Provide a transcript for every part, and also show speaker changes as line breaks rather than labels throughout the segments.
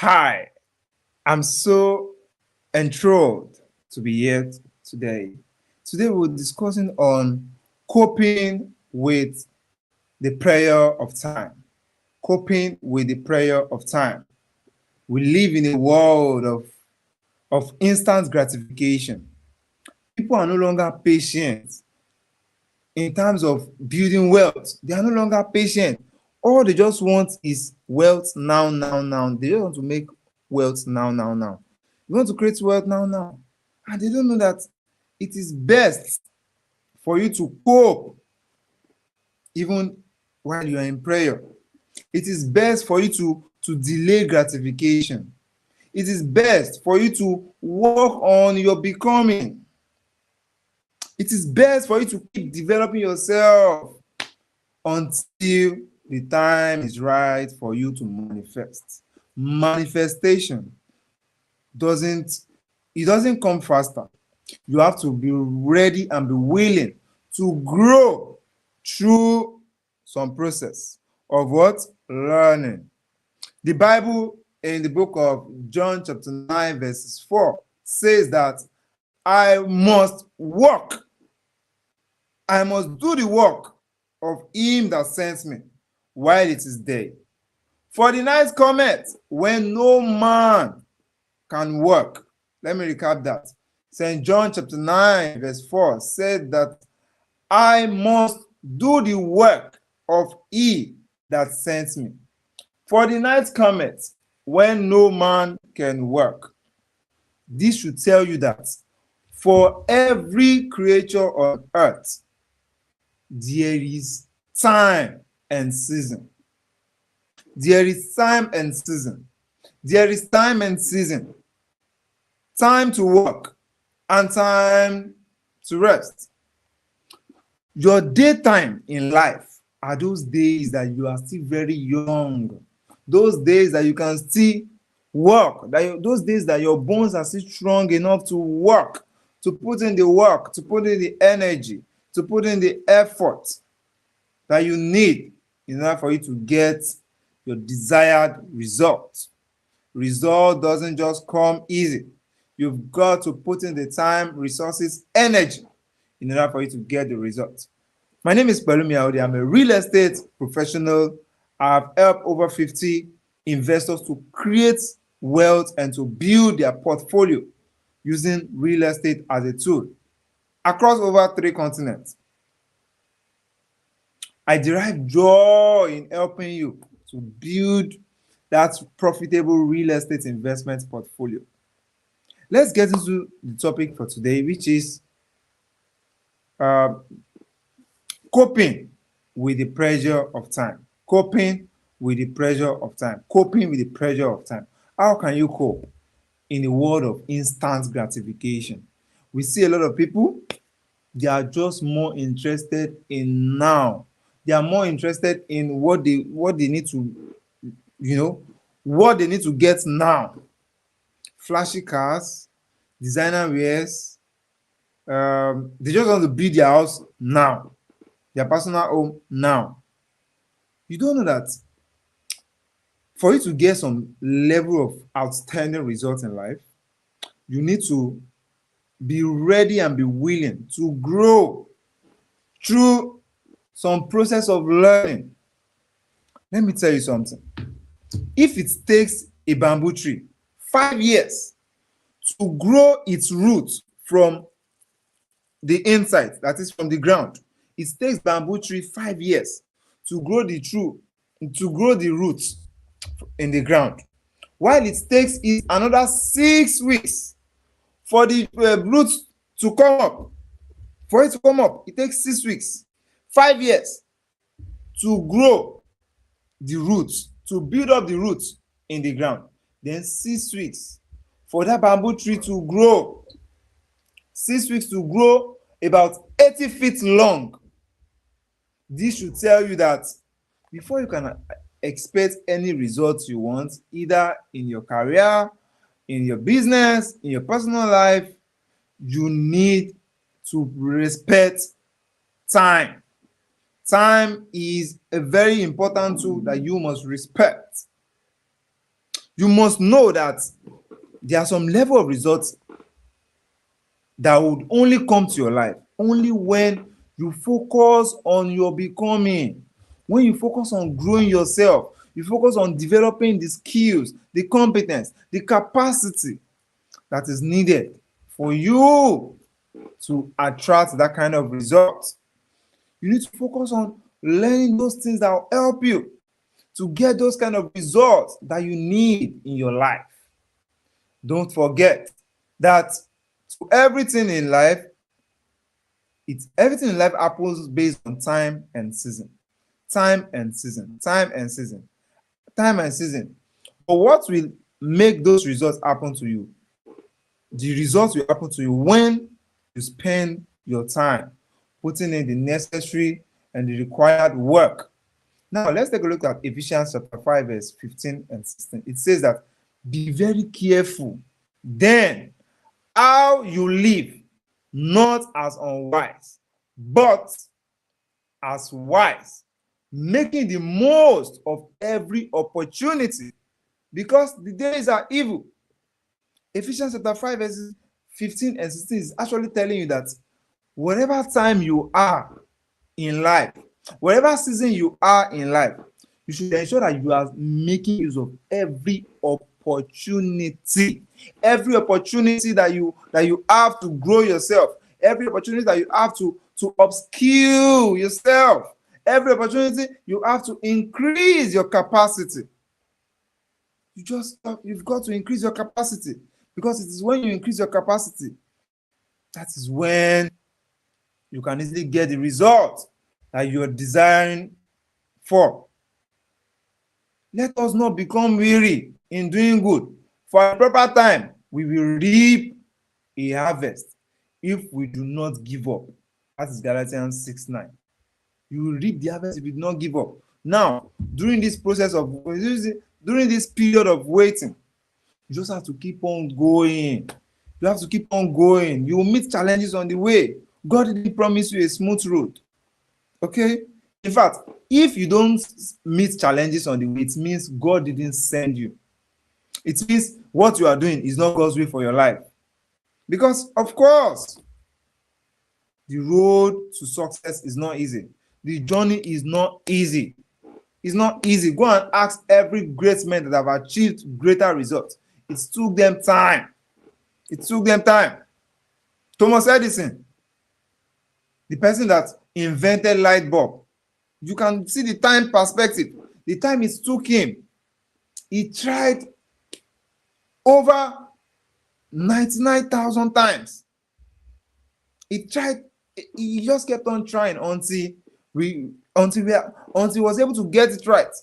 Hi, I'm so enthralled to be here today. Today we're discussing on coping with the prayer of time. Coping with the prayer of time. We live in a world of instant gratification. People are no longer patient in terms of building wealth. They are no longer patient. All they just want is wealth now, now, now. They just want to make wealth now, now, now. They want to create wealth now, now. And they don't know that it is best for you to cope even while you are in prayer. It is best for you to delay gratification. It is best for you to work on your becoming. It is best for you to keep developing yourself until the time is right for you to manifest. Manifestation doesn't come faster. You have to be ready and be willing to grow through some process of what? Learning. The Bible in the book of John chapter 9 verses 4 says that I must work. I must do the work of him that sends me while it is day. For the night cometh when no man can work. Let me recap that. St. John chapter 9 verse 4 said that I must do the work of he that sent me. For the night cometh when no man can work. This should tell you that for every creature on earth, there is time and season. There is time and season. There is time and season. Time to work and time to rest. Your daytime in life are those days that you are still very young. Those days that you can still work. Those days that your bones are still strong enough to work, to put in the work, to put in the energy, to put in the effort that you need in order for you to get your desired result. Result doesn't just come easy. You've got to put in the time, resources, energy in order for you to get the result. My name is Pelumi Audi. I'm a real estate professional. I've helped over 50 investors to create wealth and to build their portfolio using real estate as a tool across over 3 continents. I derive joy in helping you to build that profitable real estate investment portfolio. Let's get into the topic for today, which is coping with the pressure of time. Coping with the pressure of time. Coping with the pressure of time. How can you cope in a world of instant gratification? We see a lot of people, they are just more interested in now. They are more interested in what they need to, what they need to get now. Flashy cars, designer wears, they just want to build their house now, their personal home now. You don't know that for you to get some level of outstanding results in life, you need to be ready and be willing to grow through some process of learning. Let me tell you something. If it takes a bamboo tree 5 years to grow its roots from the inside, that is from the ground, it takes bamboo tree 5 years to grow the roots in the ground, while it takes it another 6 weeks for the roots to come up. For it to come up, it takes 6 weeks. 5 years to grow the roots, to build up the roots in the ground. Then 6 weeks for that bamboo tree to grow. 6 weeks to grow about 80 feet long. This should tell you that before you can expect any results you want, either in your career, in your business, in your personal life, you need to respect time. Time is a very important tool that you must respect. You must know that there are some level of results that would only come to your life only when you focus on your becoming. When you focus on growing yourself, you focus on developing the skills, the competence, the capacity that is needed for you to attract that kind of result. You need to focus on learning those things that will help you to get those kind of results that you need in your life. Don't forget that to everything in life, everything in life happens based on time and season. Time and season, time and season, time and season. But what will make those results happen to you? The results will happen to you when you spend your time putting in the necessary and the required work. Now, let's take a look at Ephesians chapter 5, verse 15 and 16. It says that, be very careful then how you live, not as unwise, but as wise, making the most of every opportunity, because the days are evil. Ephesians chapter 5, verses 15 and 16 is actually telling you that whatever time you are in life, whatever season you are in life, you should ensure that you are making use of every opportunity. Every opportunity that you have to grow yourself, every opportunity that you have to upskill yourself, every opportunity you have to increase your capacity. You've got to increase your capacity, because it is when you increase your capacity, that is when you can easily get the result that you are desiring for. Let us not become weary in doing good. For a proper time, we will reap a harvest if we do not give up. That is Galatians 6:9. You will reap the harvest if you do not give up. Now, during this period of waiting, you just have to keep on going. You have to keep on going. You will meet challenges on the way. God didn't promise you a smooth road. Okay? In fact, if you don't meet challenges on the way, it means God didn't send you. It means what you are doing is not God's will for your life. Because, of course, the road to success is not easy. The journey is not easy. It's not easy. Go and ask every great man that have achieved greater results. It took them time. It took them time. Thomas Edison, the person that invented light bulb, you can see the time perspective. The time it took him. He tried over 99,000 times. He just kept on trying until he was able to get it right.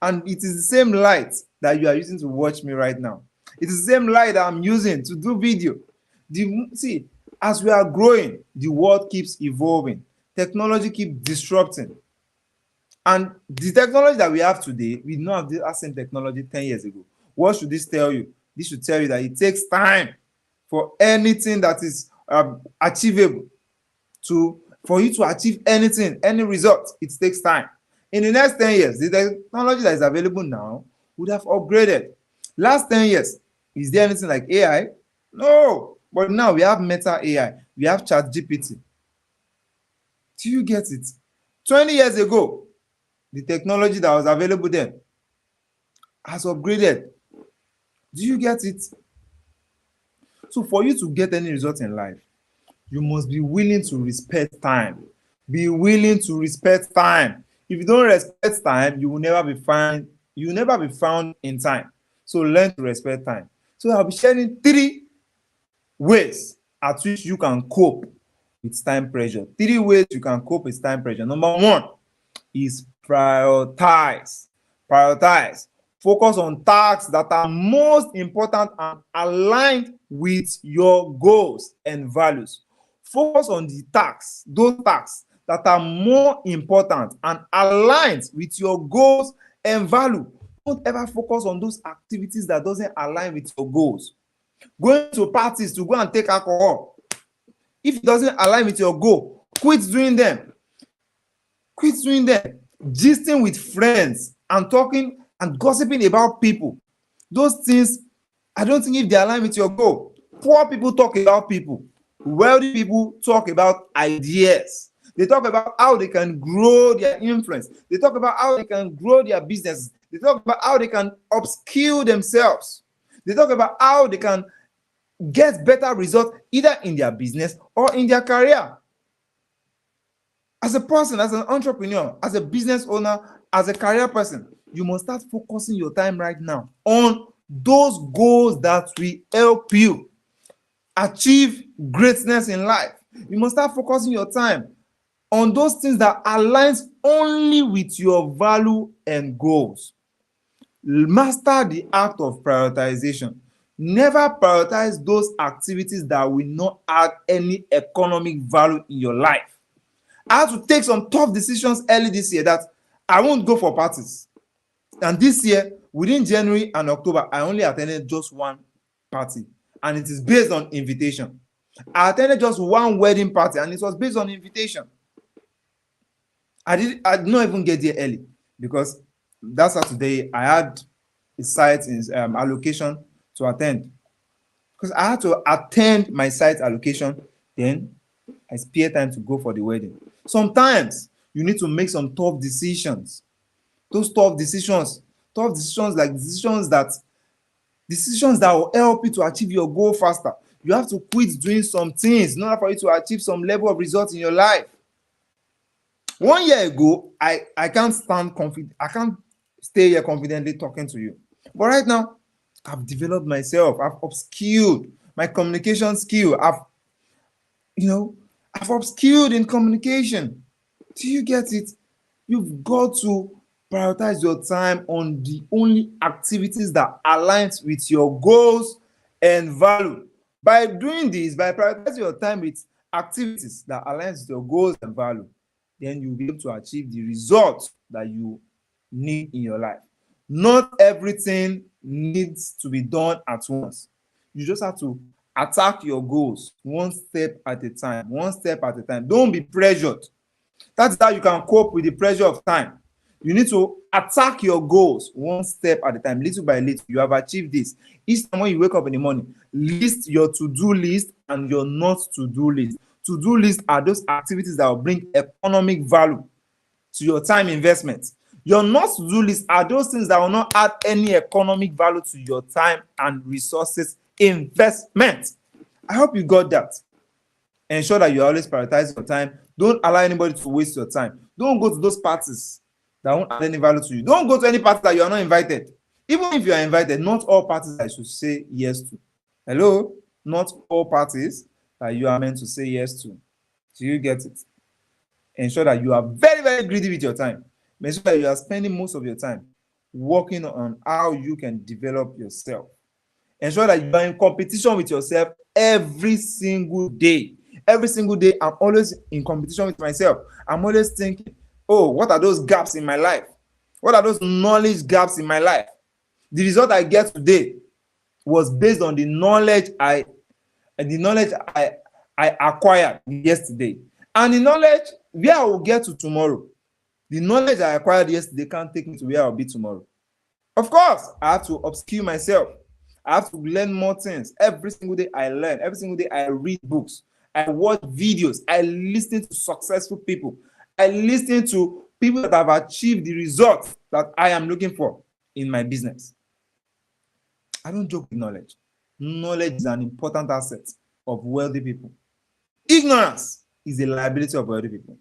And it is the same light that you are using to watch me right now. It is the same light that I'm using to do video. See, as we are growing, the world keeps evolving. Technology keeps disrupting. And the technology that we have today, we did not have that same technology 10 years ago. What should this tell you? This should tell you that it takes time for anything that is achievable. For you to achieve anything, any result, it takes time. In the next 10 years, the technology that is available now would have upgraded. Last 10 years, is there anything like AI? No. But now we have Meta AI. We have ChatGPT. Do you get it? 20 years ago, the technology that was available then has upgraded. Do you get it? So for you to get any result in life, you must be willing to respect time. Be willing to respect time. If you don't respect time, you will never be found in time. So learn to respect time. So I'll be sharing 3 ways at which you can cope with time pressure. 3 ways you can cope with time pressure. Number 1 is prioritize. Prioritize. Focus on tasks that are most important and aligned with your goals and values. Focus on those tasks that are more important and aligned with your goals and value. Don't ever focus on those activities that doesn't align with your goals. Going to parties to go and take alcohol, if it doesn't align with your goal, quit doing them. Quit doing them. Gisting with friends and talking and gossiping about people, Those things, I don't think if they align with your goal. Poor people talk about people. Wealthy people talk about ideas. They talk about how they can grow their influence. They talk about how they can grow their businesses. They talk about how they can upskill themselves. They talk about how they can get better results either in their business or in their career. As a person, as an entrepreneur, as a business owner, as a career person, you must start focusing your time right now on those goals that will help you achieve greatness in life. You must start focusing your time on those things that aligns only with your value and goals. Master the art of prioritization. Never prioritize those activities that will not add any economic value in your life. I had to take some tough decisions early this year that I won't go for parties. And this year, within January and October, I only attended just one party, and it is based on invitation. I attended just one wedding party, and it was based on invitation. I did not even get there early because that Saturday I had a site in allocation to attend. Because I had to attend my site allocation, then I spare time to go for the wedding. Sometimes you need to make some tough decisions. Those tough decisions like decisions that will help you to achieve your goal faster. You have to quit doing some things in order for you to achieve some level of results in your life. 1 year ago, I can't stay here confidently talking to you. But right now, I've developed myself. I've upskilled my communication skill. I've upskilled in communication. Do you get it? You've got to prioritize your time on the only activities that aligns with your goals and value. By doing this, by prioritizing your time with activities that aligns with your goals and value, then you'll be able to achieve the results that you need in your life. Not everything needs to be done at once. You just have to attack your goals one step at a time. Don't be pressured. That's how you can cope with the pressure of time. You need to attack your goals one step at a time, little by little. You have achieved this. Each time when you wake up in the morning, list your to-do list and your not to-do list. To-do list are those activities that will bring economic value to your time investment. Your not to-do list are those things that will not add any economic value to your time and resources investment. I hope you got that. Ensure that you always prioritize your time. Don't allow anybody to waste your time. Don't go to those parties that won't add any value to you. Don't go to any party that you are not invited. Even if you are invited, not all parties I should say yes to. Hello? Not all parties that you are meant to say yes to. Do you get it? Ensure that you are very, very greedy with your time. Make sure that you are spending most of your time working on how you can develop yourself. Ensure that you are in competition with yourself every single day. Every single day, I'm always in competition with myself. I'm always thinking, oh, what are those gaps in my life? What are those knowledge gaps in my life? The result I get today was based on the knowledge I acquired yesterday. And the knowledge where I will get to tomorrow. The knowledge I acquired yesterday can't take me to where I'll be tomorrow. Of course, I have to upskill myself. I have to learn more things. Every single day I learn. Every single day I read books. I watch videos. I listen to successful people. I listen to people that have achieved the results that I am looking for in my business. I don't joke with knowledge. Knowledge is an important asset of wealthy people. Ignorance is a liability of wealthy people.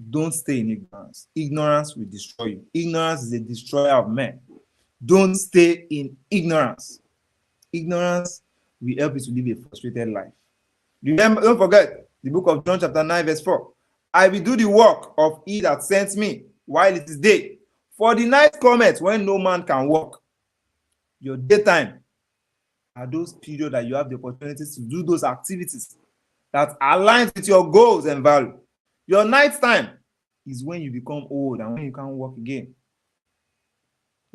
Don't stay in ignorance. Ignorance will destroy you. Ignorance is a destroyer of men. Don't stay in ignorance. Ignorance will help you to live a frustrated life. Remember, don't forget the book of John chapter 9 verse 4. I will do the work of he that sent me while it is day. For the night cometh when no man can work. Your daytime are those periods that you have the opportunities to do those activities that align with your goals and value. Your night time is when you become old and when you can't work again.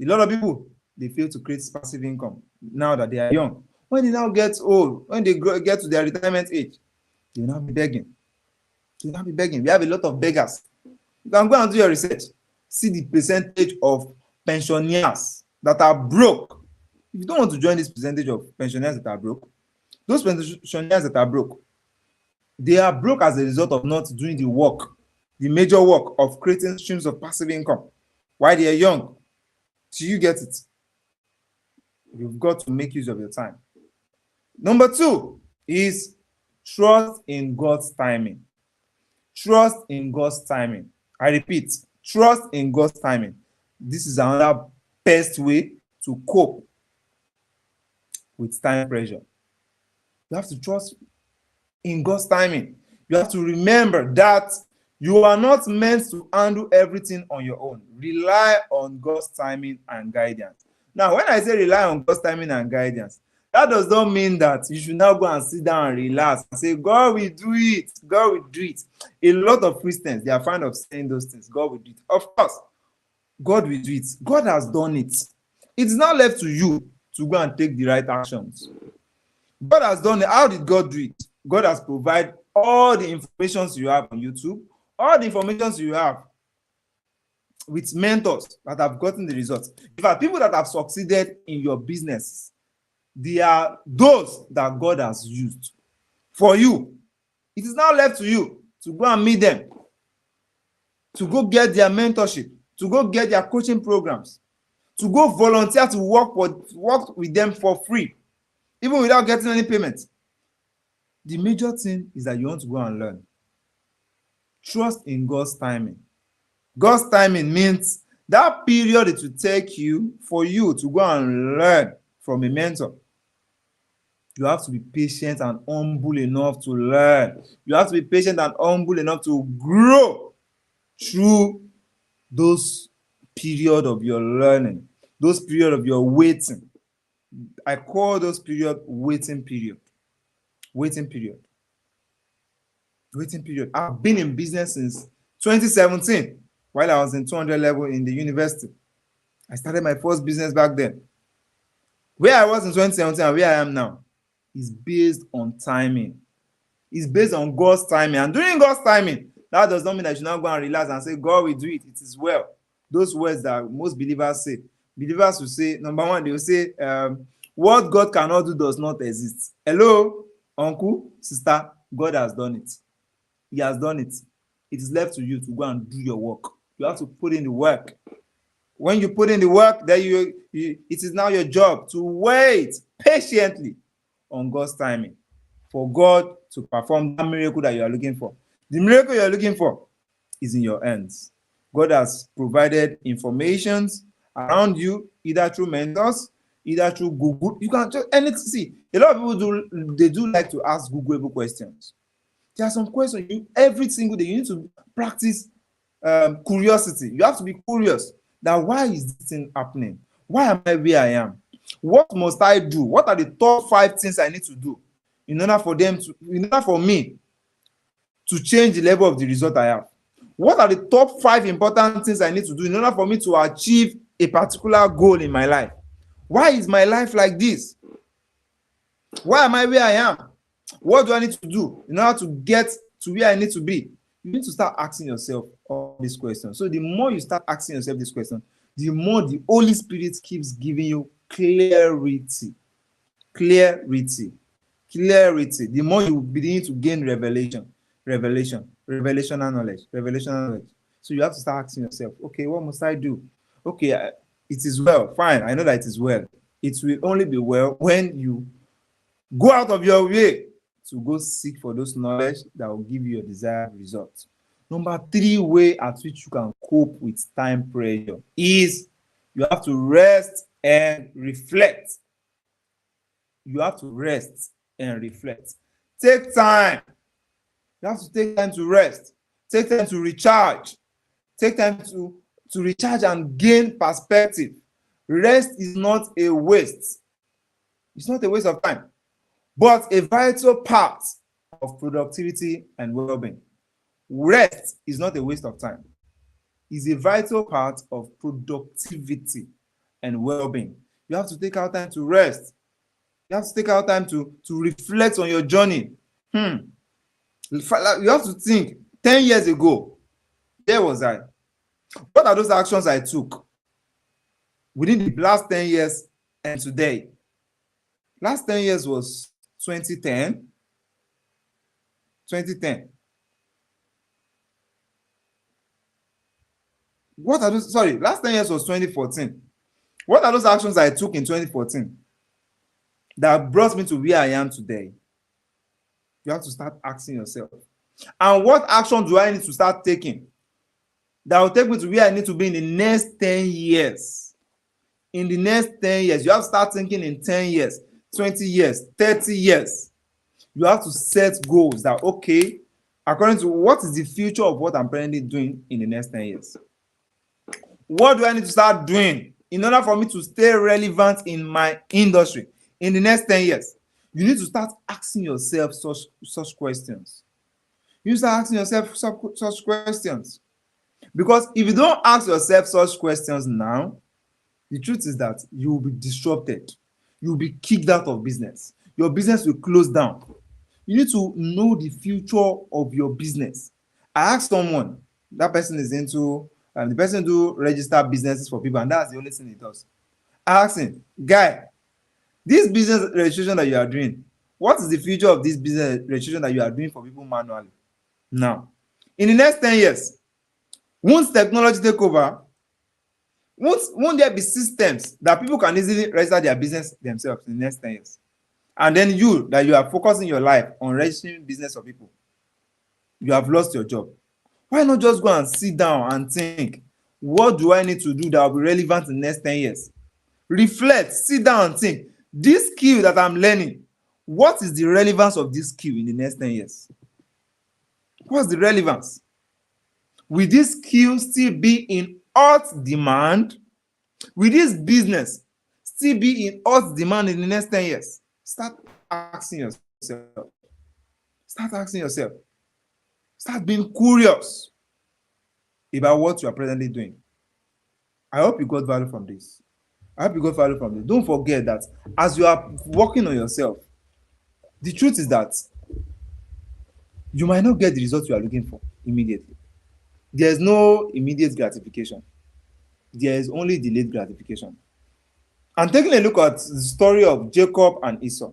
A lot of people, they fail to create passive income now that they are young. When they now get old, when they get to their retirement age, they will now be begging. They will now be begging. We have a lot of beggars. You can go and do your research. See the percentage of pensioners that are broke If you don't want to join this percentage of pensioners that are broke, those pensioners that are broke, they are broke as a result of not doing the work, the major work of creating streams of passive income while they are young. Do you get it? You've got to make use of your time. Number 2 is trust in God's timing. Trust in God's timing. I repeat, trust in God's timing. This is another best way to cope with time pressure. You have to trust in God's timing. You have to remember that you are not meant to handle everything on your own. Rely on God's timing and guidance. Now, when I say rely on God's timing and guidance, that does not mean that you should now go and sit down and relax and say, God will do it. God will do it. A lot of Christians, they are fond of saying those things. God will do it. Of course, God will do it. God has done it. It's not left to you to go and take the right actions. God has done it. How did God do it? God has provided all the information you have on YouTube, all the information you have with mentors that have gotten the results. In fact, people that have succeeded in your business, they are those that God has used for you. It is now left to you to go and meet them, to go get their mentorship, to go get their coaching programs, to go volunteer to work with them for free, even without getting any payment. The major thing is that you want to go and learn. Trust in God's timing. God's timing means that period it will take you for you to go and learn from a mentor. You have to be patient and humble enough to learn. You have to be patient and humble enough to grow through those period of your learning, those period of your waiting. I call those period waiting period. Waiting period. Waiting period. I've been in business since 2017 while I was in 200 level in the university. I started my first business back then. Where I was in 2017 and where I am now is based on timing. It's based on God's timing. And during God's timing, that does not mean that you should not go and relax and say, God will do it. It is well. Those words that most believers say. Believers will say, number one, they will say, what God cannot do does not exist. Hello, uncle, sister, God has done it. He has done it. It is left to you to go and do your work. You have to put in the work. When you put in the work, then it is now your job to wait patiently on God's timing for God to perform that miracle that you are looking for. The miracle you are looking for is in your hands. God has provided information around you, either through mentors, either through Google. You can just anything. See, a lot of people do like to ask Googleable questions. There are some questions every single day. You need to practice curiosity. You have to be curious that why is this thing happening? Why am I where I am? What must I do? What are the top 5 things I need to do in order for me to change the level of the result I have? What are the top 5 important things I need to do in order for me to achieve a particular goal in my life? Why is my life like this? Why am I where I am? What do I need to do in order to get to where I need to be? You need to start asking yourself all these questions. So the more you start asking yourself this question, the more the Holy Spirit keeps giving you clarity. The more you begin to gain revelational knowledge. So you have to start asking yourself, okay, what must I do? Okay, it is well, fine, I know that it is well. It will only be well when you go out of your way to go seek for those knowledge that will give you your desired results. Number 3 way at which you can cope with time pressure is you have to rest and reflect. You have to rest and reflect. Take time. You have to take time to rest. Take time to recharge. Take time to recharge and gain perspective. Rest is not a waste. It's not a waste of time, but a vital part of productivity and well-being. Rest is not a waste of time. It's a vital part of productivity and well-being. You have to take out time to rest. You have to take out time to reflect on your journey. You have to think, 10 years ago, where was I? What are those actions I took within the last 10 years and today? Last 10 years was 2010. 2010. What are those? Sorry, last 10 years was 2014. What are those actions I took in 2014 that brought me to where I am today? You have to start asking yourself. And what action do I need to start taking that will take me to where I need to be in the next 10 years? In the next 10 years, you have to start thinking in 10 years, 20 years, 30 years. You have to set goals that, okay, according to what is the future of what I'm currently doing in the next 10 years? What do I need to start doing in order for me to stay relevant in my industry in the next 10 years? You need to start asking yourself such questions. You start asking yourself such questions. Because if you don't ask yourself such questions now, the truth is that you will be disrupted. You will be kicked out of business. Your business will close down. You need to know the future of your business. I asked someone, that person is into, the person do register businesses for people, and that's the only thing he does. I asked him, guy, this business registration that you are doing, what is the future of this business registration that you are doing for people manually? Now, in the next 10 years, once technology take over, won't there be systems that people can easily register their business themselves in the next 10 years? And then you are focusing your life on registering business for people, you have lost your job. Why not just go and sit down and think, what do I need to do that will be relevant in the next 10 years? Reflect, sit down and think, this skill that I'm learning, what is the relevance of this skill in the next 10 years? What's the relevance? Will this skill still be in hot demand? Will this business still be in hot demand in the next 10 years? Start asking yourself. Start asking yourself. Start being curious about what you are presently doing. I hope you got value from this. Don't forget that as you are working on yourself, the truth is that you might not get the result you are looking for immediately. There is no immediate gratification. There is only delayed gratification. And taking a look at the story of Jacob and Esau.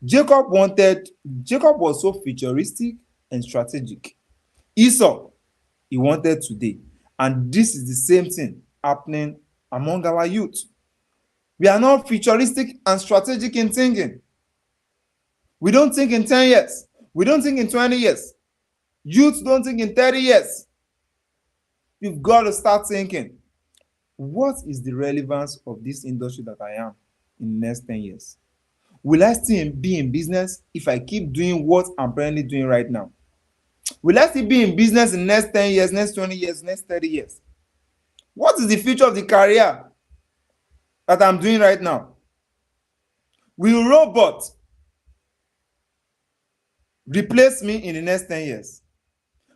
Jacob was so futuristic and strategic. Esau, he wanted today. And this is the same thing happening among our youth. We are not futuristic and strategic in thinking. We don't think in 10 years. We don't think in 20 years. Youth don't think in 30 years. You've got to start thinking, what is the relevance of this industry that I am in the next 10 years? Will I still be in business if I keep doing what I'm currently doing right now? Will I still be in business in the next 10 years, next 20 years, next 30 years? What is the future of the career that I'm doing right now? Will robots replace me in the next 10 years?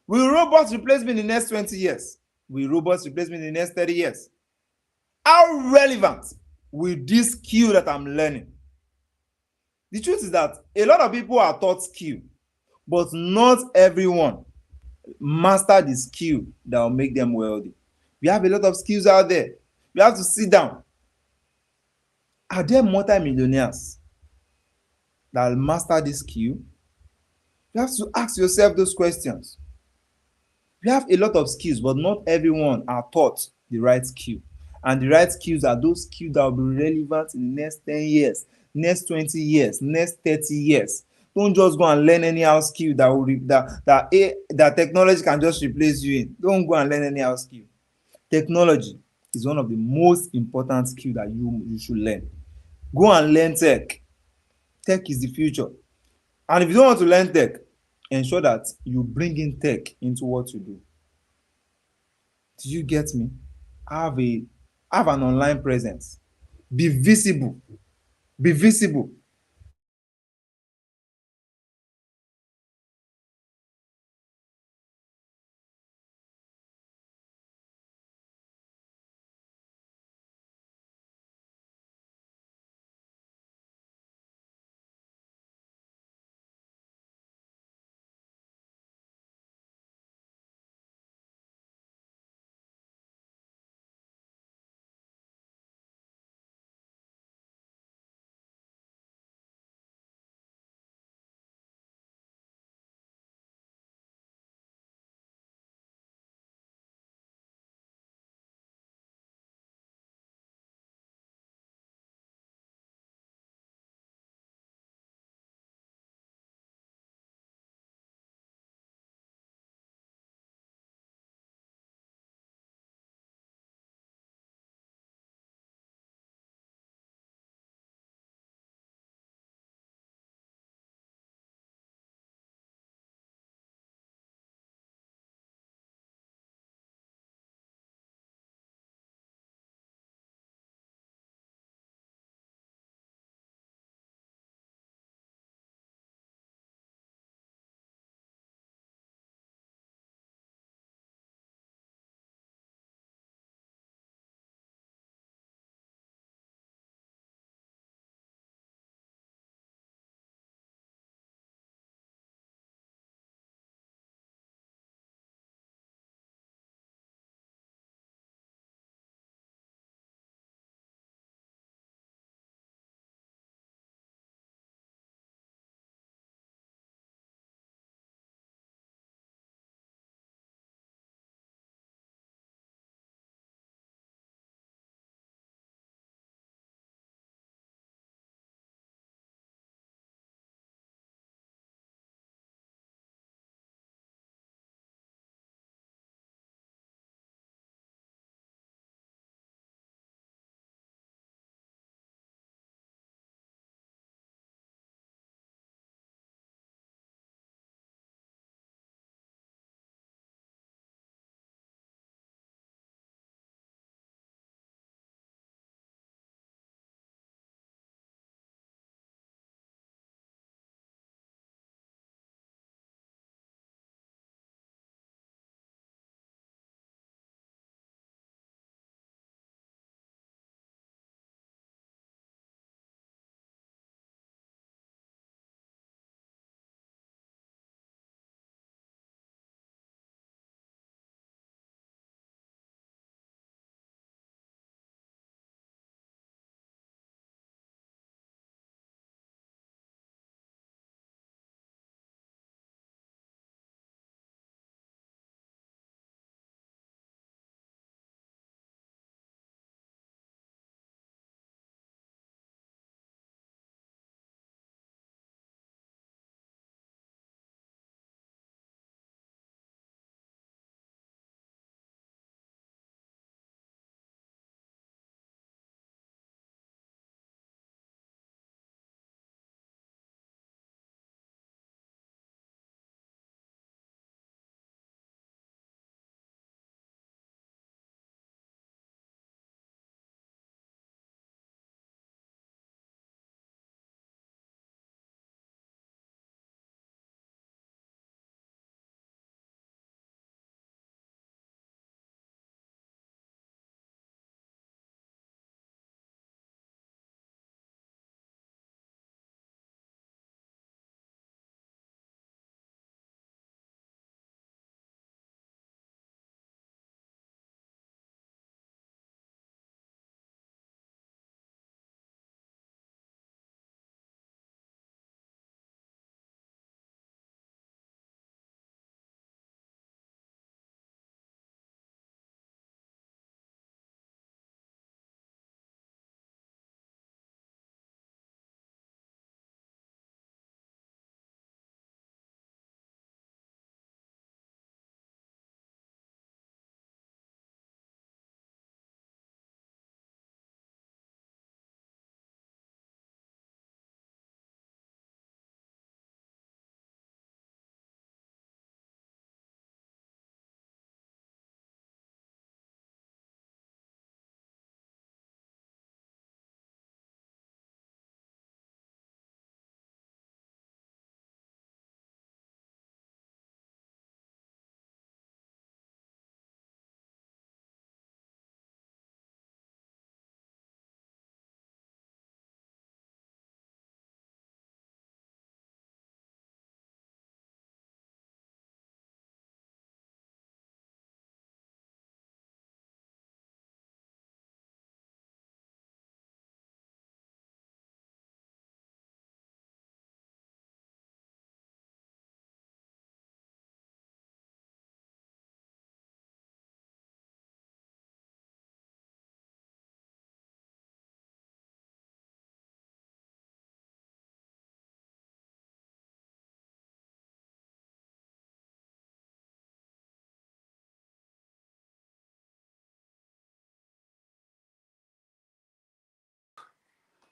Will robots replace me in the next 20 years? Will robots replace me in the next 30 years? How relevant will this skill that I'm learning? The truth is that a lot of people are taught skill, but not everyone master the skill that will make them wealthy. We have a lot of skills out there. You have to sit down. Are there multi-millionaires that will master this skill? You have to ask yourself those questions. We have a lot of skills, but not everyone are taught the right skill. And the right skills are those skills that will be relevant in the next 10 years, next 20 years, next 30 years. Don't just go and learn anyhow skill that technology can just replace you in. Don't go and learn anyhow skill. Technology is one of the most important skills that you should learn. Go and learn tech. Tech is the future. And if you don't want to learn tech, ensure that you bring in tech into what you do. Do you get me? Have an online presence. Be visible. Be visible.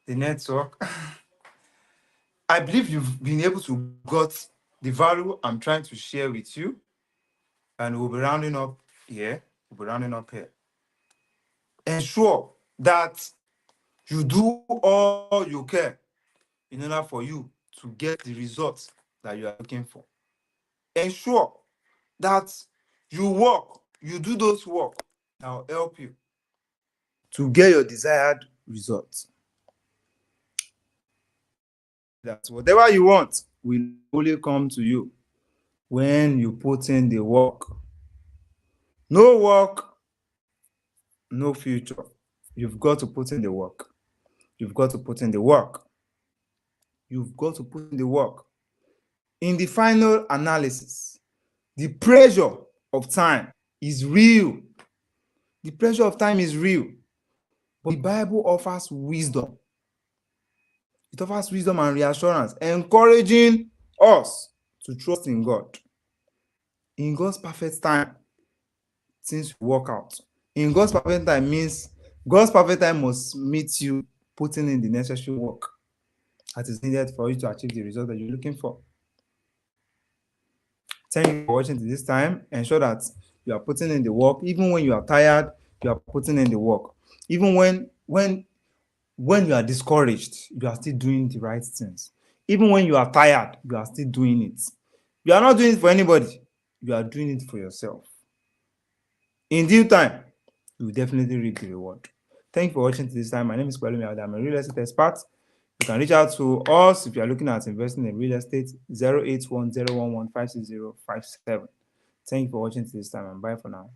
the network. I believe you've been able to got the value I'm trying to share with you, and we'll be rounding up here. Ensure that you do all you can in order for you to get the results that you are looking for. Ensure that you do those work that will help you to get your desired results. That whatever you want will only come to you when you put in the work. No work, no future. You've got to put in the work. You've got to put in the work. You've got to put in the work. In the final analysis, the pressure of time is real. The pressure of time is real. But the Bible offers wisdom. It offers wisdom and reassurance, encouraging us to trust in God. In God's perfect time, things will work out. In God's perfect time means God's perfect time must meet you putting in the necessary work that is needed for you to achieve the result that you're looking for. Thank you for watching this time. Ensure that you are putting in the work. Even when you are tired, you are putting in the work. Even when you are discouraged, you are still doing the right things. Even when you are tired, you are still doing it. You are not doing it for anybody. You are doing it for yourself. In due time, you will definitely reap the reward. Thank you for watching this time. My name is Kwelumi Audu. I'm a real estate expert. You can reach out to us if you are looking at investing in real estate, 08101156057. Thank you for watching this time, and bye for now.